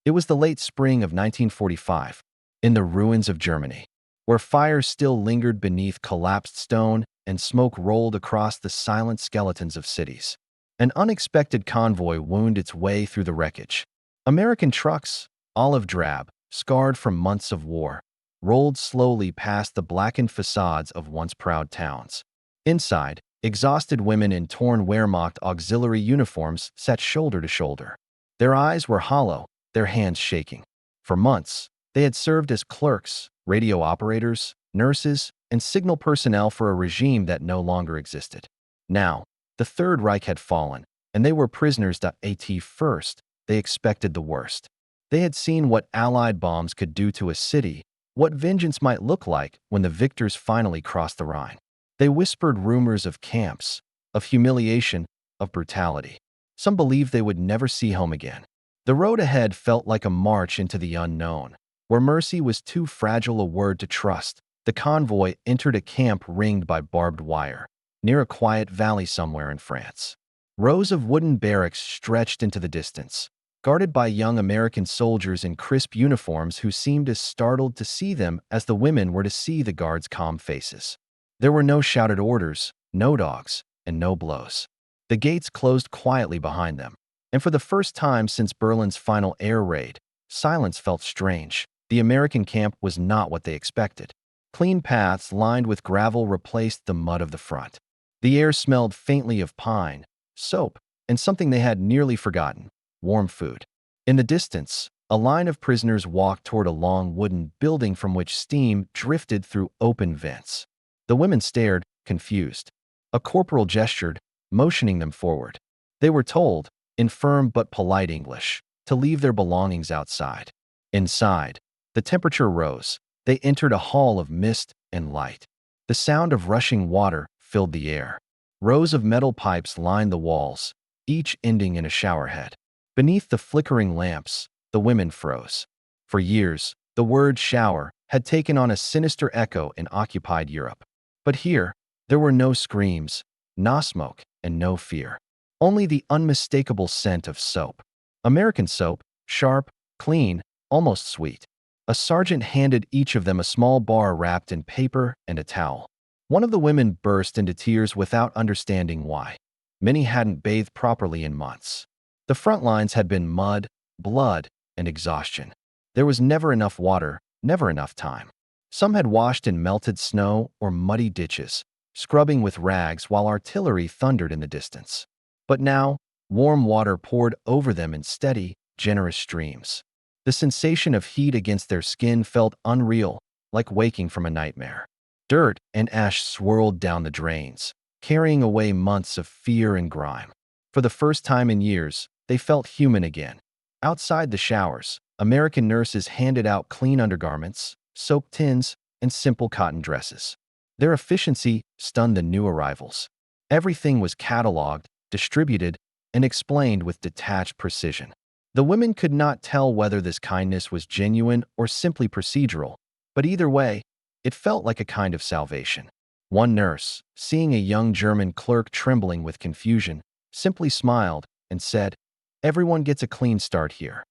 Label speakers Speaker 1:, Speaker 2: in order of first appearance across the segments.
Speaker 1: It was the late spring of 1945, in the ruins of Germany, where fires still lingered beneath collapsed stone and smoke rolled across the silent skeletons of cities. An unexpected convoy wound its way through the wreckage. American trucks, olive drab, scarred from months of war, rolled slowly past the blackened facades of once proud towns. Inside, exhausted women in torn Wehrmacht auxiliary uniforms sat shoulder to shoulder. Their eyes were hollow, their hands shaking. For months, they had served as clerks, radio operators, nurses, and signal personnel for a regime that no longer existed. Now, the Third Reich had fallen, and they were prisoners. At first, they expected the worst. They had seen what Allied bombs could do to a city, what vengeance might look like when the victors finally crossed the Rhine. They whispered rumors of camps, of humiliation, of brutality. Some believed they would never see home again. The road ahead felt like a march into the unknown. Where mercy was too fragile a word to trust, the convoy entered a camp ringed by barbed wire, near a quiet valley somewhere in France. Rows of wooden barracks stretched into the distance, guarded by young American soldiers in crisp uniforms who seemed as startled to see them as the women were to see the guards' calm faces. There were no shouted orders, no dogs, and no blows. The gates closed quietly behind them, and for the first time since Berlin's final air raid, silence felt strange. The American camp was not what they expected. Clean paths lined with gravel replaced the mud of the front. The air smelled faintly of pine, soap, and something they had nearly forgotten: warm food. In the distance, a line of prisoners walked toward a long wooden building from which steam drifted through open vents. The women stared, confused. A corporal gestured, motioning them forward. They were told, in firm but polite English, to leave their belongings outside. Inside, the temperature rose. They entered a hall of mist and light. The sound of rushing water filled the air. Rows of metal pipes lined the walls, each ending in a showerhead. Beneath the flickering lamps, the women froze. For years, the word shower had taken on a sinister echo in occupied Europe. But here, there were no screams, no smoke, and no fear. Only the unmistakable scent of soap. American soap, sharp, clean, almost sweet. A sergeant handed each of them a small bar wrapped in paper and a towel. One of the women burst into tears without understanding why. Many hadn't bathed properly in months. The front lines had been mud, blood, and exhaustion. There was never enough water, never enough time. Some had washed in melted snow or muddy ditches, scrubbing with rags while artillery thundered in the distance. But now, warm water poured over them in steady, generous streams. The sensation of heat against their skin felt unreal, like waking from a nightmare. Dirt and ash swirled down the drains, carrying away months of fear and grime. For the first time in years, they felt human again. Outside the showers, American nurses handed out clean undergarments, soap tins, and simple cotton dresses. Their efficiency stunned the new arrivals. Everything was cataloged, distributed, and explained with detached precision. The women could not tell whether this kindness was genuine or simply procedural, but either way, it felt like a kind of salvation. One nurse, seeing a young German clerk trembling with confusion, simply smiled and said, "Everyone gets a clean start here."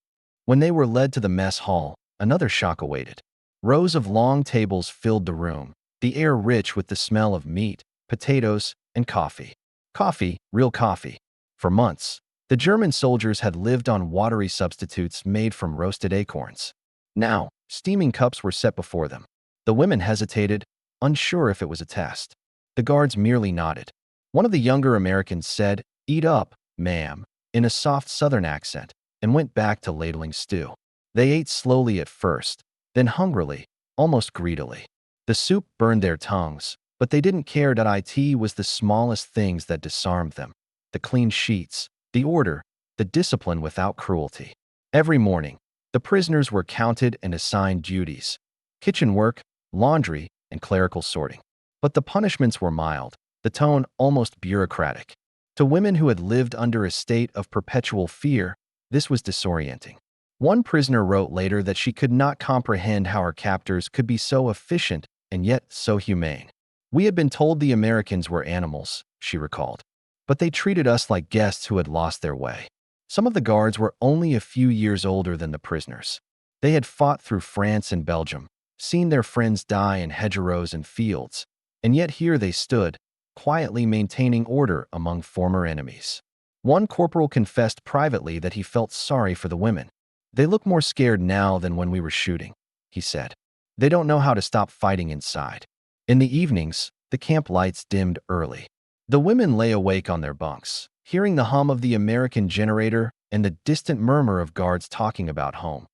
Speaker 1: When they were led to the mess hall, another shock awaited. Rows of long tables filled the room, the air rich with the smell of meat, potatoes, and coffee. Coffee, real coffee. For months, the German soldiers had lived on watery substitutes made from roasted acorns. Now, steaming cups were set before them. The women hesitated, unsure if it was a test. The guards merely nodded. One of the younger Americans said, "Eat up, ma'am," in a soft southern accent, and went back to ladling stew. They ate slowly at first, then hungrily, almost greedily. The soup burned their tongues, but they didn't care. It was the smallest things that disarmed them. The clean sheets, the order, the discipline without cruelty. Every morning, the prisoners were counted and assigned duties: kitchen work, laundry, and clerical sorting. But the punishments were mild, the tone almost bureaucratic. To women who had lived under a state of perpetual fear, this was disorienting. One prisoner wrote later that she could not comprehend how her captors could be so efficient and yet so humane. "We had been told the Americans were animals," she recalled, "but they treated us like guests who had lost their way." Some of the guards were only a few years older than the prisoners. They had fought through France and Belgium, seen their friends die in hedgerows and fields, and yet here they stood, quietly maintaining order among former enemies. One corporal confessed privately that he felt sorry for the women. "They look more scared now than when we were shooting," he said. "They don't know how to stop fighting inside." In the evenings, the camp lights dimmed early. The women lay awake on their bunks, hearing the hum of the American generator and the distant murmur of guards talking about home.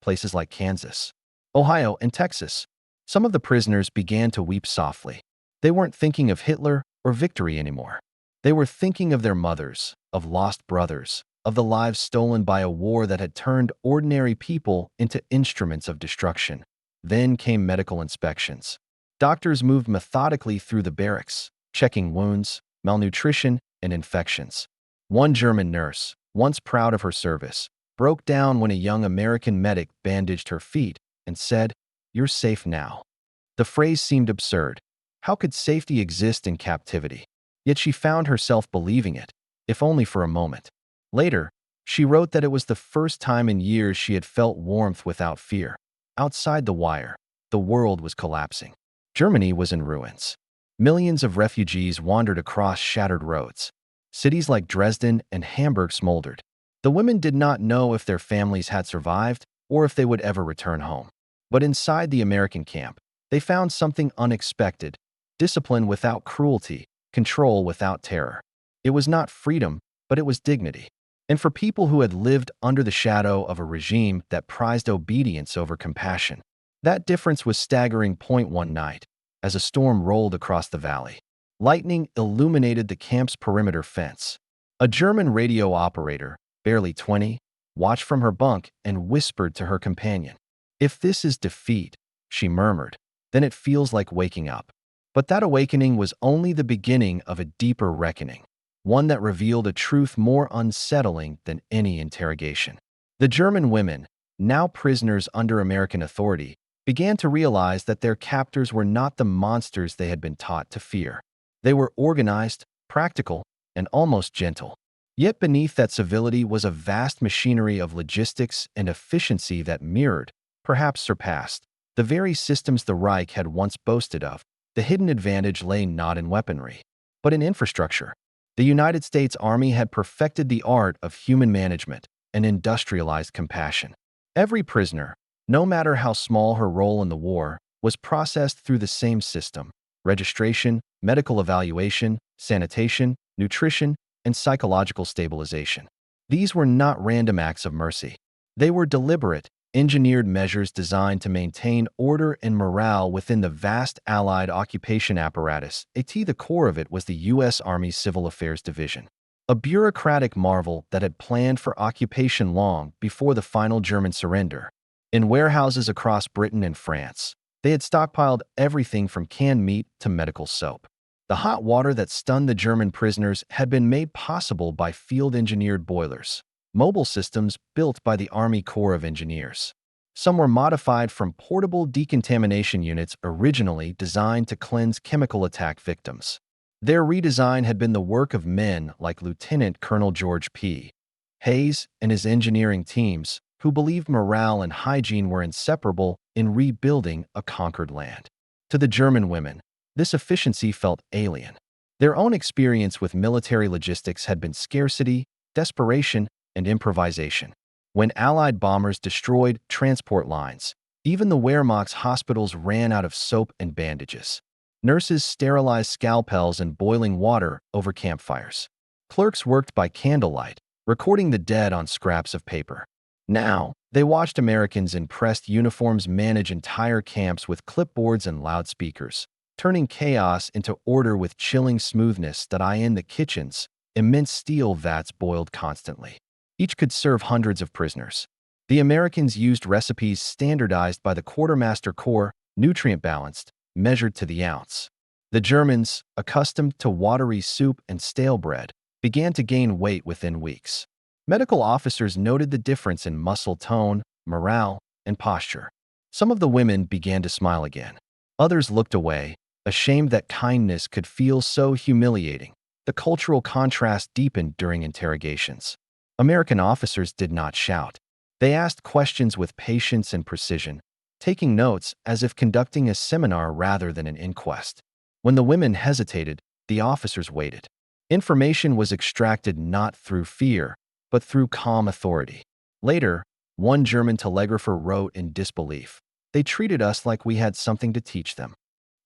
Speaker 1: Places like Kansas, Ohio, and Texas. Some of the prisoners began to weep softly. They weren't thinking of Hitler or victory anymore. They were thinking of their mothers, of lost brothers, of the lives stolen by a war that had turned ordinary people into instruments of destruction. Then came medical inspections. Doctors moved methodically through the barracks, checking wounds, malnutrition, and infections. One German nurse, once proud of her service, broke down when a young American medic bandaged her feet and said, "You're safe now." The phrase seemed absurd. How could safety exist in captivity? Yet she found herself believing it, if only for a moment. Later, she wrote that it was the first time in years she had felt warmth without fear. Outside the wire, the world was collapsing. Germany was in ruins. Millions of refugees wandered across shattered roads. Cities like Dresden and Hamburg smoldered. The women did not know if their families had survived or if they would ever return home. But inside the American camp, they found something unexpected: discipline without cruelty, control without terror. It was not freedom, but it was dignity. And for people who had lived under the shadow of a regime that prized obedience over compassion, that difference was staggering. One night, as a storm rolled across the valley, lightning illuminated the camp's perimeter fence. A German radio operator, barely 20, watched from her bunk and whispered to her companion, "If this is defeat," she murmured, "then it feels like waking up." But that awakening was only the beginning of a deeper reckoning, one that revealed a truth more unsettling than any interrogation. The German women, now prisoners under American authority, began to realize that their captors were not the monsters they had been taught to fear. They were organized, practical, and almost gentle. Yet beneath that civility was a vast machinery of logistics and efficiency that mirrored, perhaps surpassed, the very systems the Reich had once boasted of. The hidden advantage lay not in weaponry, but in infrastructure. The United States Army had perfected the art of human management and industrialized compassion. Every prisoner, no matter how small her role in the war, was processed through the same system: registration, medical evaluation, sanitation, nutrition, and psychological stabilization. These were not random acts of mercy. They were deliberate, engineered measures designed to maintain order and morale within the vast Allied occupation apparatus. At the core of it was the U.S. Army Civil Affairs Division, a bureaucratic marvel that had planned for occupation long before the final German surrender. In warehouses across Britain and France, they had stockpiled everything from canned meat to medical soap. The hot water that stunned the German prisoners had been made possible by field-engineered boilers, mobile systems built by the Army Corps of Engineers. Some were modified from portable decontamination units originally designed to cleanse chemical attack victims. Their redesign had been the work of men like Lieutenant Colonel George P. Hayes and his engineering teams, who believed morale and hygiene were inseparable in rebuilding a conquered land. To the German women, this efficiency felt alien. Their own experience with military logistics had been scarcity, desperation, and improvisation. When Allied bombers destroyed transport lines, even the Wehrmacht's hospitals ran out of soap and bandages. Nurses sterilized scalpels in boiling water over campfires. Clerks worked by candlelight, recording the dead on scraps of paper. Now, they watched Americans in pressed uniforms manage entire camps with clipboards and loudspeakers, turning chaos into order with chilling smoothness. In the kitchens, immense steel vats boiled constantly. Each could serve hundreds of prisoners. The Americans used recipes standardized by the Quartermaster Corps, nutrient-balanced, measured to the ounce. The Germans, accustomed to watery soup and stale bread, began to gain weight within weeks. Medical officers noted the difference in muscle tone, morale, and posture. Some of the women began to smile again. Others looked away, ashamed that kindness could feel so humiliating. The cultural contrast deepened during interrogations. American officers did not shout. They asked questions with patience and precision, taking notes as if conducting a seminar rather than an inquest. When the women hesitated, the officers waited. Information was extracted not through fear, but through calm authority. Later, one German telegrapher wrote in disbelief, "They treated us like we had something to teach them."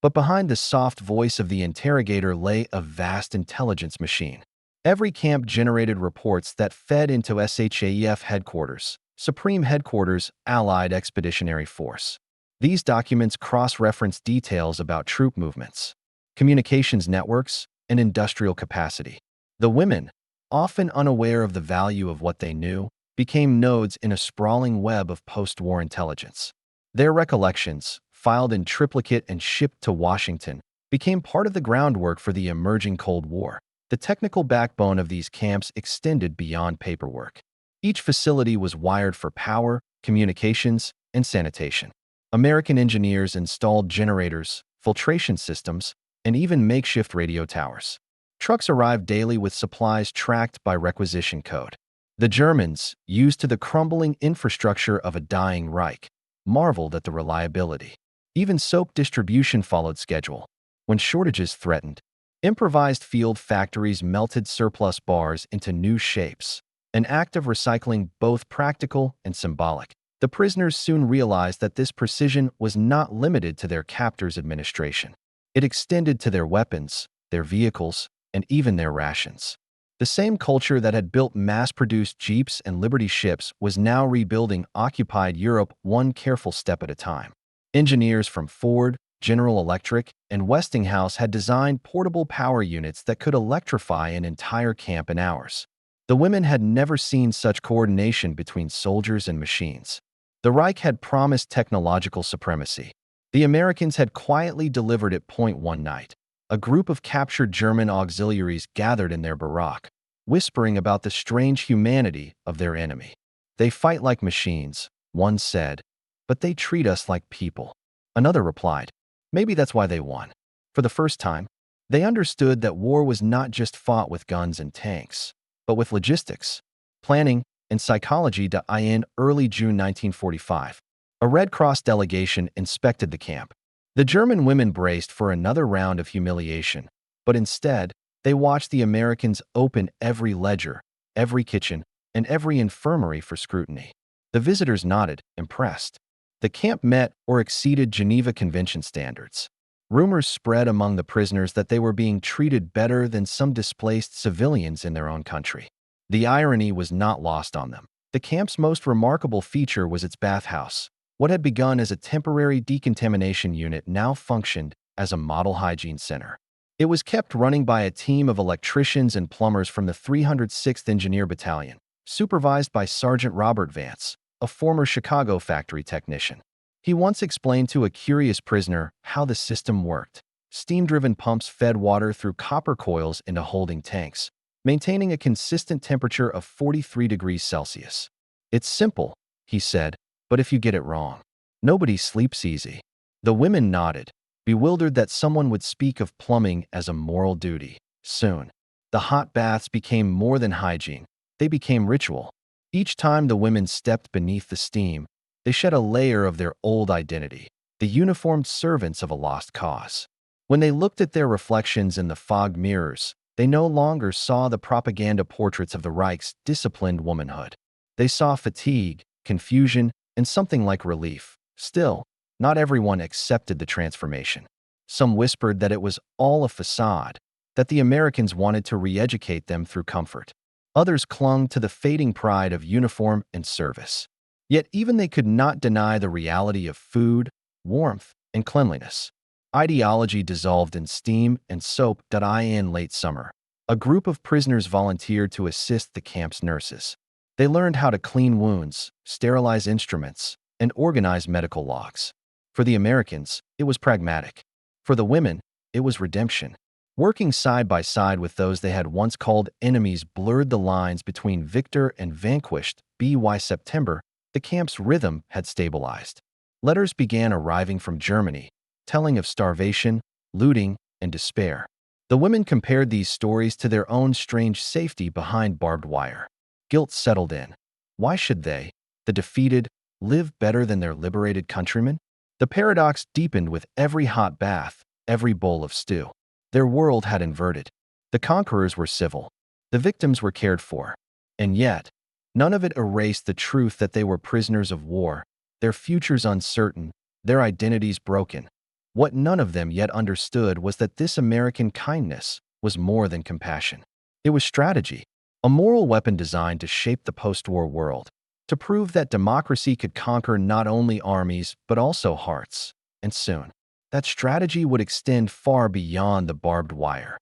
Speaker 1: But behind the soft voice of the interrogator lay a vast intelligence machine. Every camp generated reports that fed into SHAEF headquarters, Supreme Headquarters Allied Expeditionary Force. These documents cross-reference details about troop movements, communications networks, and industrial capacity. The women, often unaware of the value of what they knew, became nodes in a sprawling web of post-war intelligence. Their recollections, filed in triplicate and shipped to Washington, became part of the groundwork for the emerging Cold War. The technical backbone of these camps extended beyond paperwork. Each facility was wired for power, communications, and sanitation. American engineers installed generators, filtration systems, and even makeshift radio towers. Trucks arrived daily with supplies tracked by requisition code. The Germans, used to the crumbling infrastructure of a dying Reich, marveled at the reliability. Even soap distribution followed schedule. When shortages threatened, improvised field factories melted surplus bars into new shapes, an act of recycling both practical and symbolic. The prisoners soon realized that this precision was not limited to their captors' administration. It extended to their weapons, their vehicles, and even their rations. The same culture that had built mass-produced jeeps and Liberty ships was now rebuilding occupied Europe one careful step at a time. Engineers from Ford, General Electric, and Westinghouse had designed portable power units that could electrify an entire camp in hours. The women had never seen such coordination between soldiers and machines. The Reich had promised technological supremacy. The Americans had quietly delivered it. One night, a group of captured German auxiliaries gathered in their barrack, whispering about the strange humanity of their enemy. "They fight like machines," one said, "but they treat us like people." Another replied, "Maybe that's why they won." For the first time, they understood that war was not just fought with guns and tanks, but with logistics, planning, and psychology. In early June 1945, a Red Cross delegation inspected the camp. The German women braced for another round of humiliation, but instead, they watched the Americans open every ledger, every kitchen, and every infirmary for scrutiny. The visitors nodded, impressed. The camp met or exceeded Geneva Convention standards. Rumors spread among the prisoners that they were being treated better than some displaced civilians in their own country. The irony was not lost on them. The camp's most remarkable feature was its bathhouse. What had begun as a temporary decontamination unit now functioned as a model hygiene center. It was kept running by a team of electricians and plumbers from the 306th Engineer Battalion, supervised by Sergeant Robert Vance, a former Chicago factory technician. He once explained to a curious prisoner how the system worked. Steam-driven pumps fed water through copper coils into holding tanks, maintaining a consistent temperature of 43 degrees Celsius. "It's simple," he said, "but if you get it wrong, nobody sleeps easy." The women nodded, bewildered that someone would speak of plumbing as a moral duty. Soon, the hot baths became more than hygiene. They became ritual. Each time the women stepped beneath the steam, they shed a layer of their old identity, the uniformed servants of a lost cause. When they looked at their reflections in the fogged mirrors, they no longer saw the propaganda portraits of the Reich's disciplined womanhood. They saw fatigue, confusion, and something like relief. Still, not everyone accepted the transformation. Some whispered that it was all a facade, that the Americans wanted to re-educate them through comfort. Others clung to the fading pride of uniform and service. Yet even they could not deny the reality of food, warmth, and cleanliness. Ideology dissolved in steam and soap. In late summer, a group of prisoners volunteered to assist the camp's nurses. They learned how to clean wounds, sterilize instruments, and organize medical logs. For the Americans, it was pragmatic. For the women, it was redemption. Working side by side with those they had once called enemies blurred the lines between victor and vanquished. By September, the camp's rhythm had stabilized. Letters began arriving from Germany, telling of starvation, looting, and despair. The women compared these stories to their own strange safety behind barbed wire. Guilt settled in. Why should they, the defeated, live better than their liberated countrymen? The paradox deepened with every hot bath, every bowl of stew. Their world had inverted. The conquerors were civil. The victims were cared for. And yet, none of it erased the truth that they were prisoners of war, their futures uncertain, their identities broken. What none of them yet understood was that this American kindness was more than compassion. It was strategy, a moral weapon designed to shape the post-war world, to prove that democracy could conquer not only armies but also hearts. And soon, that strategy would extend far beyond the barbed wire,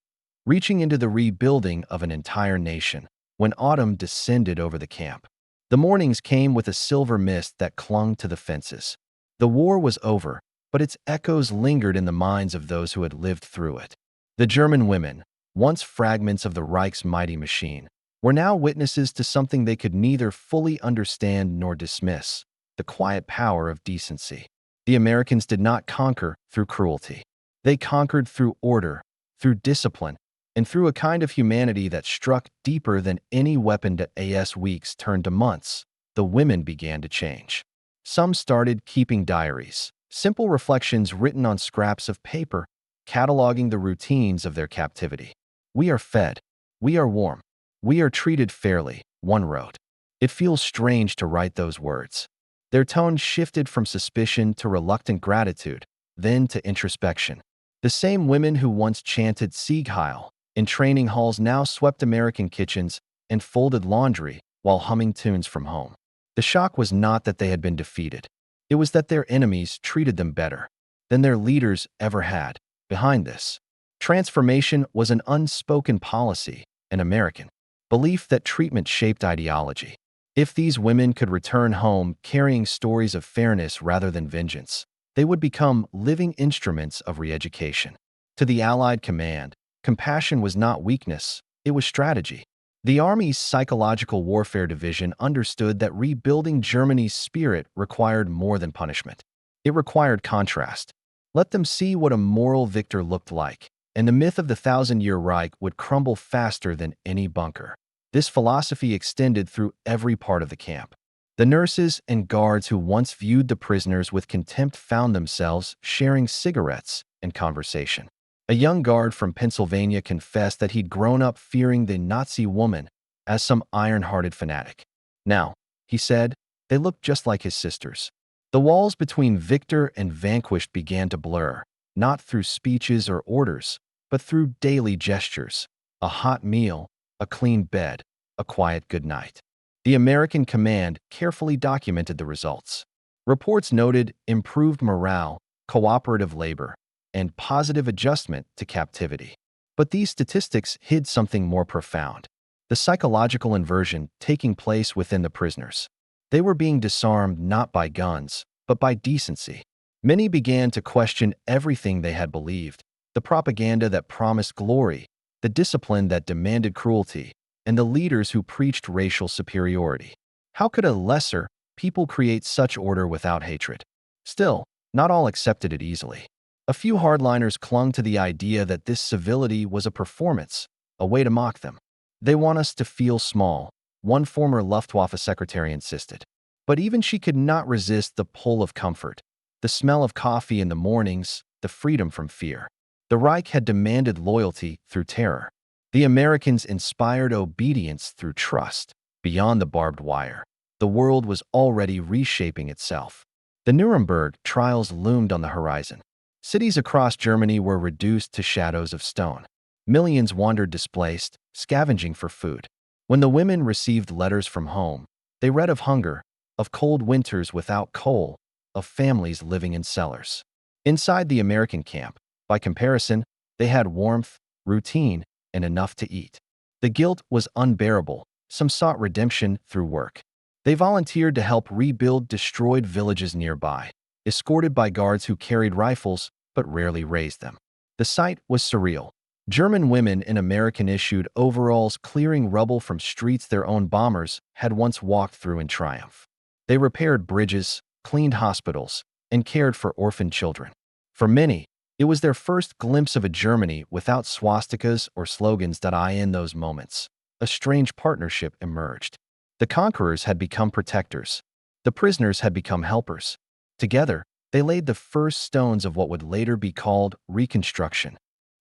Speaker 1: reaching into the rebuilding of an entire nation. When autumn descended over the camp, the mornings came with a silver mist that clung to the fences. The war was over, but its echoes lingered in the minds of those who had lived through it. The German women, once fragments of the Reich's mighty machine, were now witnesses to something they could neither fully understand nor dismiss: the quiet power of decency. The Americans did not conquer through cruelty. They conquered through order, through discipline, and through a kind of humanity that struck deeper than any weaponed as weeks turned to months. The women began to change. Some started keeping diaries, simple reflections written on scraps of paper, cataloging the routines of their captivity. "We are fed. We are warm. We are treated fairly," one wrote. It feels strange to write those words. Their tone shifted from suspicion to reluctant gratitude, then to introspection. The same women who once chanted Sieg Heil in training halls now swept American kitchens and folded laundry while humming tunes from home. The shock was not that they had been defeated. It was that their enemies treated them better than their leaders ever had. Behind this transformation was an unspoken policy, an American belief that treatment shaped ideology. If these women could return home carrying stories of fairness rather than vengeance, they would become living instruments of re-education. To the Allied command, compassion was not weakness, it was strategy. The Army's psychological warfare division understood that rebuilding Germany's spirit required more than punishment. It required contrast. Let them see what a moral victor looked like, and the myth of the thousand-year Reich would crumble faster than any bunker. This philosophy extended through every part of the camp. The nurses and guards who once viewed the prisoners with contempt found themselves sharing cigarettes and conversation. A young guard from Pennsylvania confessed that he'd grown up fearing the Nazi woman as some iron-hearted fanatic. Now, he said, they looked just like his sisters. The walls between victor and vanquished began to blur, not through speeches or orders, but through daily gestures: a hot meal, a clean bed, a quiet good night. The American command carefully documented the results. Reports noted improved morale, cooperative labor, and positive adjustment to captivity. But these statistics hid something more profound: the psychological inversion taking place within the prisoners. They were being disarmed not by guns, but by decency. Many began to question everything they had believed: the propaganda that promised glory, the discipline that demanded cruelty, and the leaders who preached racial superiority. How could a lesser people create such order without hatred? Still, not all accepted it easily. A few hardliners clung to the idea that this civility was a performance, a way to mock them. "They want us to feel small," one former Luftwaffe secretary insisted. But even she could not resist the pull of comfort: the smell of coffee in the mornings, the freedom from fear. The Reich had demanded loyalty through terror. The Americans inspired obedience through trust. Beyond the barbed wire, the world was already reshaping itself. The Nuremberg trials loomed on the horizon. Cities across Germany were reduced to shadows of stone. Millions wandered displaced, scavenging for food. When the women received letters from home, they read of hunger, of cold winters without coal, of families living in cellars. Inside the American camp, by comparison, they had warmth, routine, and enough to eat. The guilt was unbearable. Some sought redemption through work. They volunteered to help rebuild destroyed villages nearby, escorted by guards who carried rifles but rarely raised them. The sight was surreal. German women in American-issued overalls clearing rubble from streets their own bombers had once walked through in triumph. They repaired bridges, cleaned hospitals, and cared for orphaned children. For many, it was their first glimpse of a Germany without swastikas or slogans. In those moments, a strange partnership emerged. The conquerors had become protectors. The prisoners had become helpers. Together, they laid the first stones of what would later be called Reconstruction.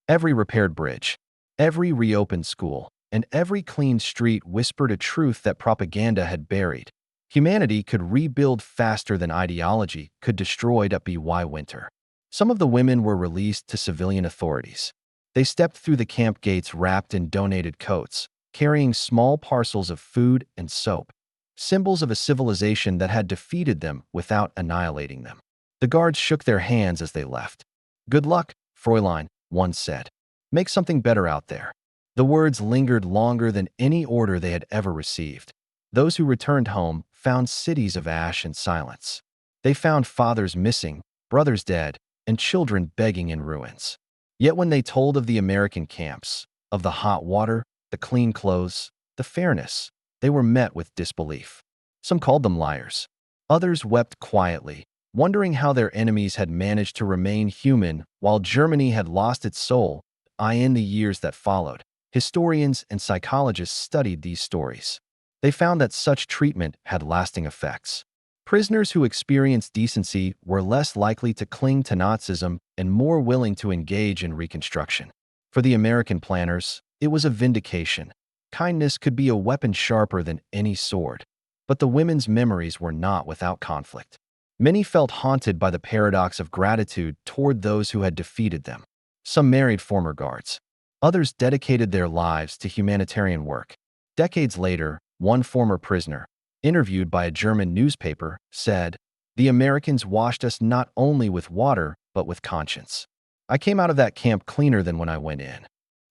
Speaker 1: Every repaired bridge, every reopened school, and every cleaned street whispered a truth that propaganda had buried. Humanity could rebuild faster than ideology could destroy WWII winter. Some of the women were released to civilian authorities. They stepped through the camp gates wrapped in donated coats, carrying small parcels of food and soap, symbols of a civilization that had defeated them without annihilating them. The guards shook their hands as they left. "Good luck, Fräulein," one said. "Make something better out there." The words lingered longer than any order they had ever received. Those who returned home found cities of ash and silence. They found fathers missing, brothers dead, and children begging in ruins. Yet when they told of the American camps, of the hot water, the clean clothes, the fairness, they were met with disbelief. Some called them liars. Others wept quietly, wondering how their enemies had managed to remain human while Germany had lost its soul. In the years that followed, historians and psychologists studied these stories. They found that such treatment had lasting effects. Prisoners who experienced decency were less likely to cling to Nazism and more willing to engage in reconstruction. For the American planners, it was a vindication. Kindness could be a weapon sharper than any sword. But the women's memories were not without conflict. Many felt haunted by the paradox of gratitude toward those who had defeated them. Some married former guards. Others dedicated their lives to humanitarian work. Decades later, one former prisoner, interviewed by a German newspaper, said, "The Americans washed us not only with water, but with conscience. I came out of that camp cleaner than when I went in."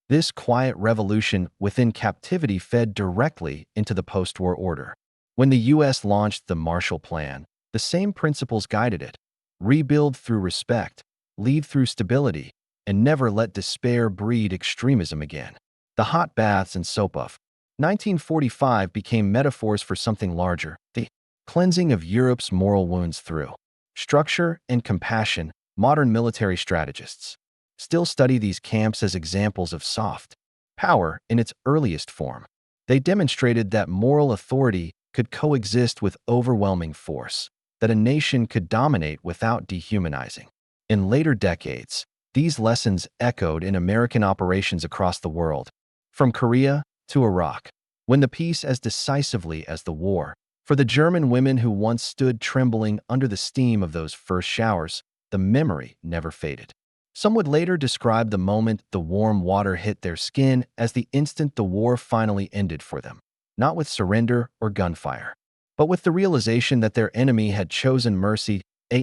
Speaker 1: This quiet revolution within captivity fed directly into the post-war order. When the U.S. launched the Marshall Plan, the same principles guided it: rebuild through respect, lead through stability, and never let despair breed extremism again. The hot baths and soap of 1945 became metaphors for something larger: the cleansing of Europe's moral wounds through structure and compassion. Modern military strategists still study these camps as examples of soft power in its earliest form. They demonstrated that moral authority could coexist with overwhelming force, that a nation could dominate without dehumanizing. In later decades, these lessons echoed in American operations across the world, from Korea to Iraq, when the peace as decisively as the war. For the German women who once stood trembling under the steam of those first showers, the memory never faded. Some would later describe the moment the warm water hit their skin as the instant the war finally ended for them, not with surrender or gunfire, but with the realization that their enemy had chosen mercy.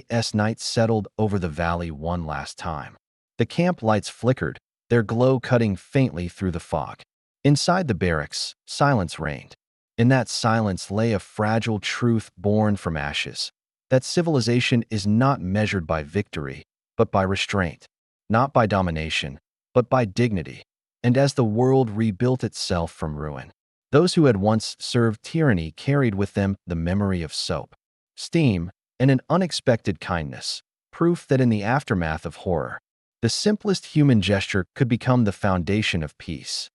Speaker 1: As night settled over the valley one last time, the camp lights flickered, their glow cutting faintly through the fog. Inside the barracks, silence reigned. In that silence lay a fragile truth born from ashes: that civilization is not measured by victory, but by restraint, not by domination, but by dignity. And as the world rebuilt itself from ruin, those who had once served tyranny carried with them the memory of soap, steam, and an unexpected kindness, proof that in the aftermath of horror, the simplest human gesture could become the foundation of peace.